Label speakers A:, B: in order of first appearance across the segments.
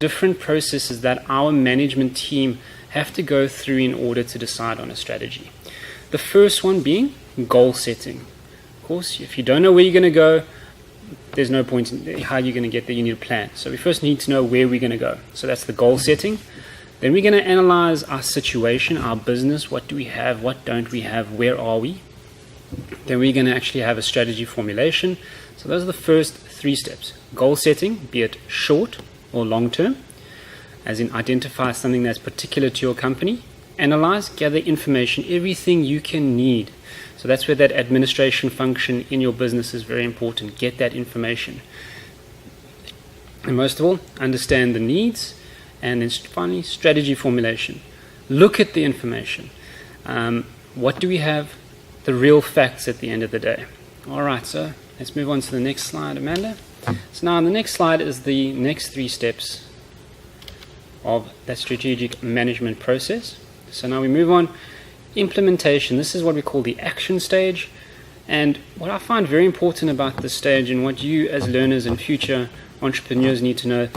A: different processes that our management team have to go through in order to decide on a strategy. The first one being goal setting. Of course, if you don't know where you're going to go, there's no point in how you're going to get there. You need a plan. So we first need to know where we're going to go. So that's the goal setting. Then we're going to analyze our situation, our business. What do we have? What don't we have? Where are we? Then we're going to actually have a strategy formulation. So those are the first 3 steps. Goal setting, be it short or long term, as in identify something that's particular to your company. Analyze, gather information, everything you can need. So that's where that administration function in your business is very important. Get that information. And most of all, understand the needs. And then finally, strategy formulation. Look at the information. What do we have? The real facts at the end of the day. All right, so let's move on to the next slide, Amanda. So now on the next slide is the next 3 steps of that strategic management process. So now we move on. Implementation. This is what we call the action stage. And what I find very important about this stage, and what you as learners and future entrepreneurs need to know,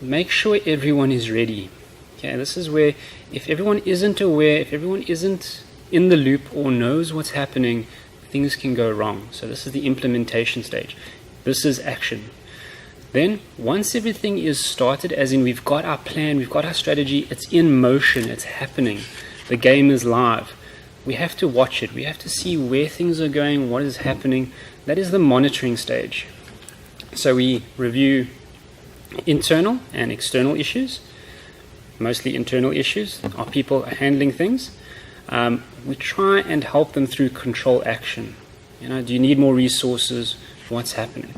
A: make sure everyone is ready. Okay, this is where if everyone isn't aware, if everyone isn't in the loop or knows what's happening, things can go wrong. So this is the implementation stage. This is action. Then once everything is started, as in we've got our plan, we've got our strategy, it's in motion, it's happening, the game is live, we have to watch it, we have to see where things are going, what is happening. That is the monitoring stage. So we review internal and external issues, mostly internal issues. Are people handling things? We try and help them through control action. Do you need more resources? What's happening?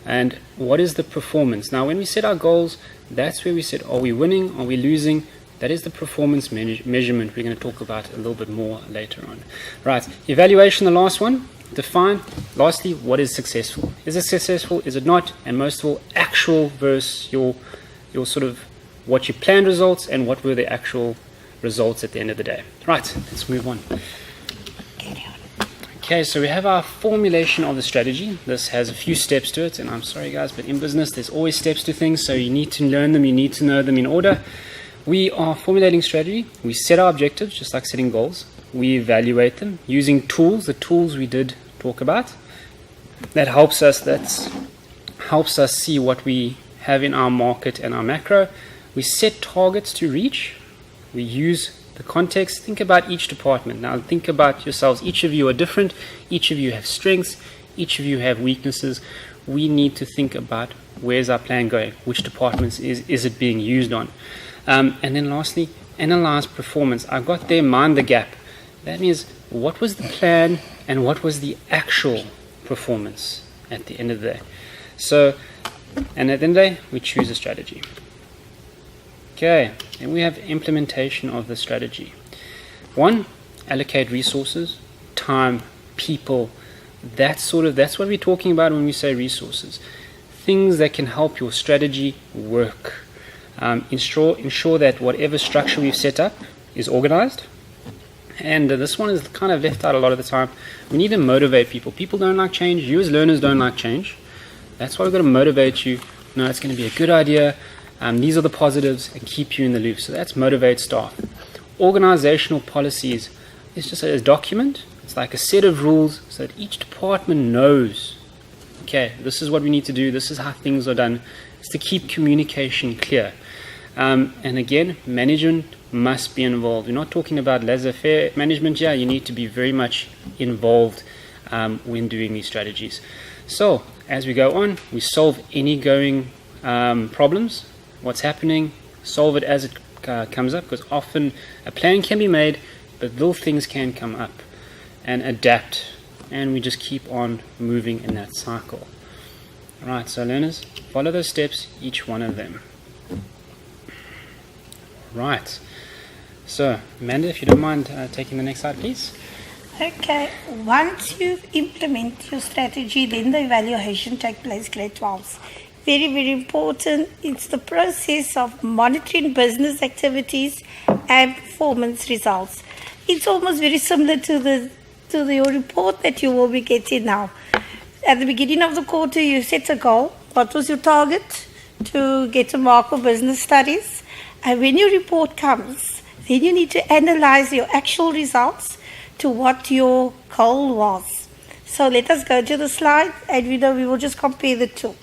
A: And what is the performance? Now, when we set our goals, that's where we said, are we winning? Are we losing? That is the performance measurement we're going to talk about a little bit more later on. Right, evaluation, the last one. Define, lastly, what is successful. Is it successful? Is it not? And most of all, actual versus your sort of what you planned results and what were the actual results at the end of the day. Right, let's move on. Okay, so we have our formulation of the strategy. This has a few steps to it, and I'm sorry guys, but in business there's always steps to things, so you need to learn them, you need to know them in order. We are formulating strategy. We set our objectives, just like setting goals. We evaluate them using tools, the tools we did talk about. That helps us see what we have in our market and our macro. We set targets to reach. We use the context. Think about each department. Now think about yourselves. Each of you are different. Each of you have strengths. Each of you have weaknesses. We need to think about where's our plan going? Which departments is it being used on? And then lastly, analyze performance. I've got there, mind the gap. That means what was the plan and what was the actual performance at the end of the day. So, and at the end of the day, we choose a strategy. Okay, and we have implementation of the strategy. 1, allocate resources, time, people. That's what we're talking about when we say resources. Things that can help your strategy work. Ensure that whatever structure we've set up is organized. And this one is kind of left out a lot of the time. We need to motivate people. People don't like change. You as learners don't like change. That's why we've got to motivate you. No, it's going to be a good idea. These are the positives, and keep you in the loop. So that's motivate staff. Organizational policies is just a document. It's like a set of rules so that each department knows, okay, this is what we need to do. This is how things are done. It's to keep communication clear. And again, management must be involved. We're not talking about laissez-faire management here. You need to be very much involved when doing these strategies. So as we go on, we solve any going problems. What's happening, solve it as it comes up, because often a plan can be made, but little things can come up, and adapt, and we just keep on moving in that cycle. Alright, so learners, follow those steps, each one of them. Right, so Amanda, if you don't mind taking the next slide, please.
B: Okay, once you implement your strategy, then the evaluation takes place, grade 12. Very, very important. It's the process of monitoring business activities and performance results. It's almost very similar to your report that you will be getting now. At the beginning of the quarter, you set a goal. What was your target? to get a mark for business studies. And when your report comes, then you need to analyze your actual results to what your goal was. So let us go to the slide, and we will just compare the two.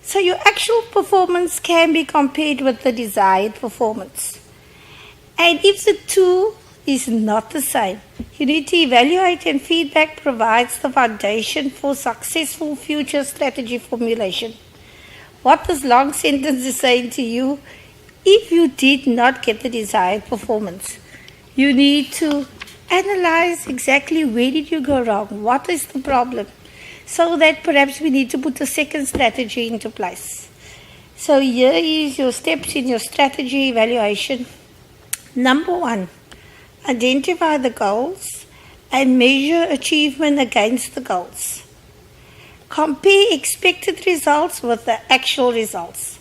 B: So your actual performance can be compared with the desired performance. And if the two is not the same, you need to evaluate, and feedback provides the foundation for successful future strategy formulation. What this long sentence is saying to you, if you did not get the desired performance, you need to analyze exactly where did you go wrong, what is the problem, so that perhaps we need to put a second strategy into place. So here is your steps in your strategy evaluation. Number 1, identify the goals and measure achievement against the goals. Compare expected results with the actual results.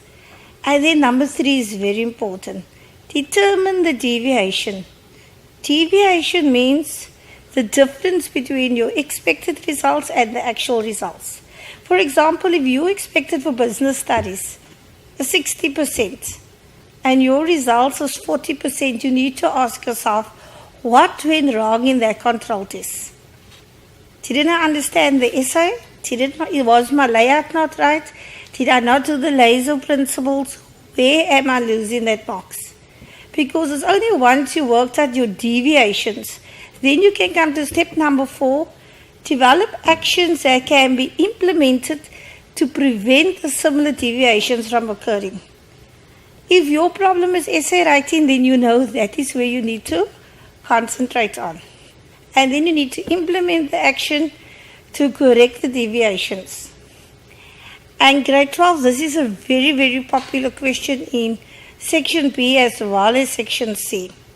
B: And then number 3 is very important. Determine the deviation. Deviation means the difference between your expected results and the actual results. For example, if you expected for business studies a 60% and your results was 40%, you need to ask yourself, what went wrong in that control test? Didn't I understand the essay? Was my layout not right? Did I not do the laser principles? Where am I losing that box? Because it's only once you worked out your deviations, then you can come to step number 4, develop actions that can be implemented to prevent the similar deviations from occurring. If your problem is essay writing, then you know that is where you need to concentrate on. And then you need to implement the action to correct the deviations. And grade 12, this is a very, very popular question in section B as well as section C.